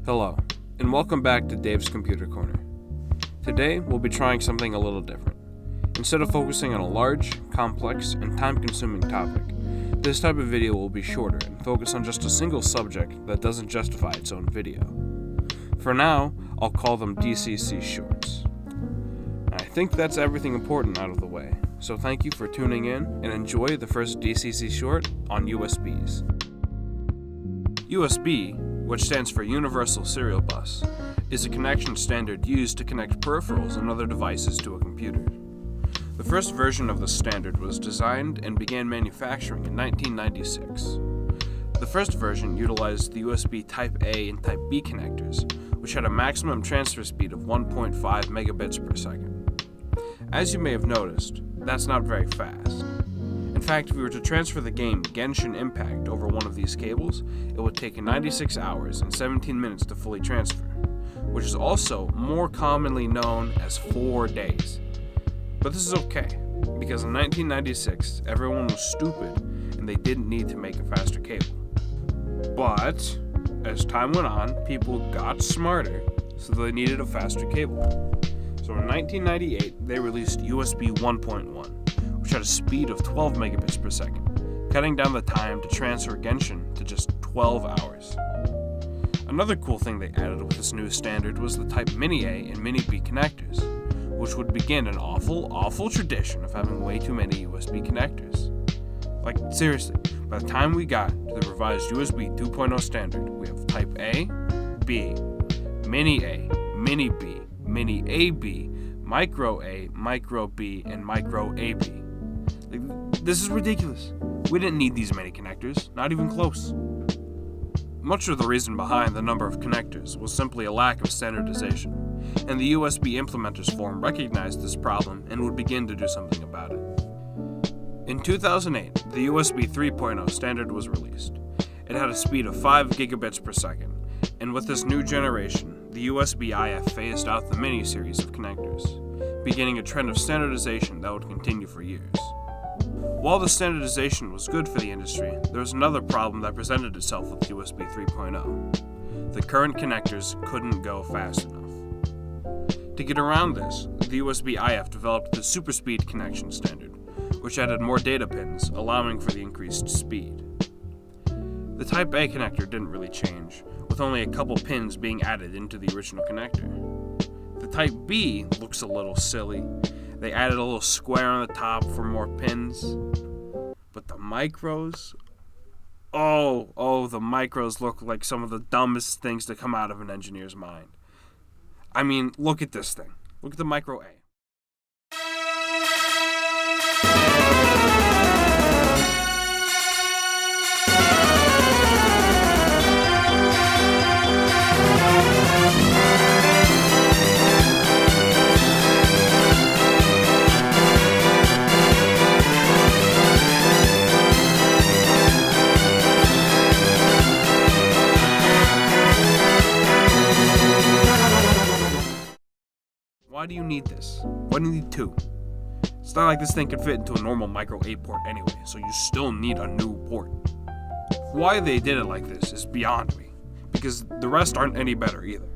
Hello, and welcome back to Dave's Computer Corner. Today, we'll be trying something a little different. Instead of focusing on a large, complex, and time-consuming topic, this type of video will be shorter and focus on just a single subject that doesn't justify its own video. For now, I'll call them DCC shorts. I think that's everything important out of the way, so thank you for tuning in and enjoy the first DCC short on USBs. USB, which stands for Universal Serial Bus, is a connection standard used to connect peripherals and other devices to a computer. The first version of the standard was designed and began manufacturing in 1996. The first version utilized the USB Type A and Type B connectors, which had a maximum transfer speed of 1.5 megabits per second. As you may have noticed, that's not very fast. In fact, if we were to transfer the game Genshin Impact over one of these cables, it would take 96 hours and 17 minutes to fully transfer, which is also more commonly known as 4 days. But this is okay, because in 1996, everyone was stupid and they didn't need to make a faster cable. But, as time went on, people got smarter, so they needed a faster cable. So in 1998, they released USB 1.1. which had a speed of 12 megabits per second, cutting down the time to transfer Genshin to just 12 hours. Another cool thing they added with this new standard was the Type Mini A and Mini B connectors, which would begin an awful tradition of having way too many USB connectors. Like, seriously, by the time we got to the revised USB 2.0 standard, we have Type A, B, Mini A, Mini B, Mini AB, Micro A, Micro B, and Micro AB. This is ridiculous. We didn't need these many connectors, not even close. Much of the reason behind the number of connectors was simply a lack of standardization, and the USB Implementers Forum recognized this problem and would begin to do something about it. In 2008, the USB 3.0 standard was released. It had a speed of 5 gigabits per second, and with this new generation, the USB IF phased out the mini series of connectors, beginning a trend of standardization that would continue for years. While the standardization was good for the industry, there was another problem that presented itself with USB 3.0. The current connectors couldn't go fast enough. To get around this, the USB IF developed the SuperSpeed connection standard, which added more data pins, allowing for the increased speed. The Type A connector didn't really change, with only a couple pins being added into the original connector. The Type B looks a little silly. They added a little square on the top for more pins. But the micros? The micros look like some of the dumbest things to come out of an engineer's mind. I mean, look at this thing. Look at the Micro A. Why do you need this? Why do you need two? It's not like this thing could fit into a normal Micro A port anyway, so you still need a new port. Why they did it like this is beyond me, because the rest aren't any better either.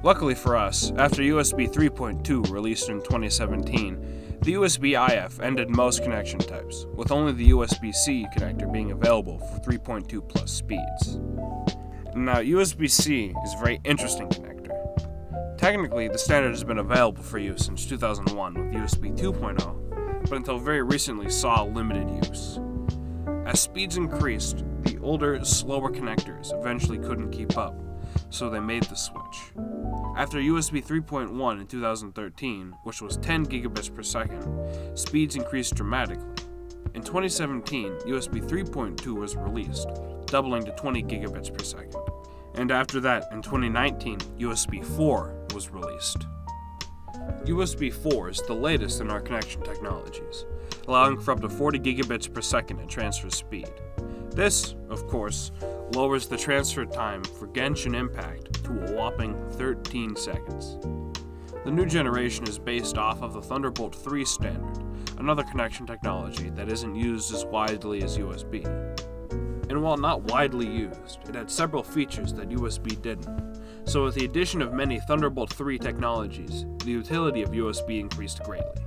Luckily for us, after USB 3.2 released in 2017, the USB IF ended most connection types, with only the USB-C connector being available for 3.2 plus speeds. Now, USB-C is a very interesting connector. Technically, the standard has been available for use since 2001 with USB 2.0, but until very recently saw limited use. As speeds increased, the older, slower connectors eventually couldn't keep up, so they made the switch. After USB 3.1 in 2013, which was 10 gigabits per second, speeds increased dramatically. In 2017, USB 3.2 was released, doubling to 20 gigabits per second. And after that, in 2019, USB 4 was released. USB 4 is the latest in our connection technologies, allowing for up to 40 gigabits per second in transfer speed. This, of course, lowers the transfer time for Genshin Impact to a whopping 13 seconds. The new generation is based off of the Thunderbolt 3 standard, another connection technology that isn't used as widely as USB. and while not widely used, it had several features that USB didn't. So with the addition of many Thunderbolt 3 technologies, the utility of USB increased greatly.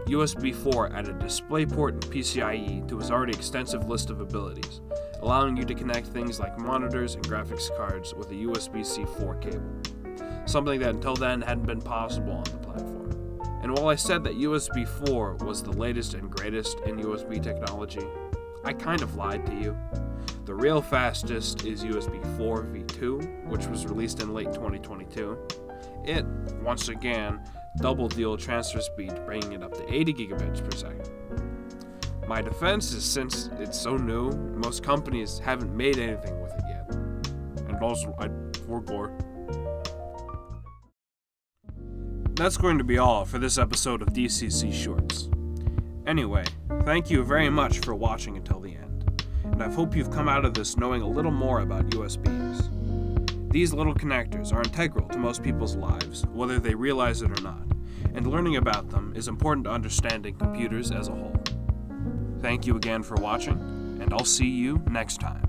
USB 4 added DisplayPort and PCIe to its already extensive list of abilities, allowing you to connect things like monitors and graphics cards with a USB-C 4 cable, something that until then hadn't been possible on the platform. And while I said that USB 4 was the latest and greatest in USB technology, I kind of lied to you. The real fastest is USB 4 v2, which was released in late 2022. It, once again, doubled the old transfer speed, bringing it up to 80 gigabits per second. My defense is since it's so new, most companies haven't made anything with it yet. And also, for gore. That's going to be all for this episode of DCC Shorts. Anyway, thank you very much for watching until the end, and I hope you've come out of this knowing a little more about USBs. These little connectors are integral to most people's lives, whether they realize it or not, and learning about them is important to understanding computers as a whole. Thank you again for watching, and I'll see you next time.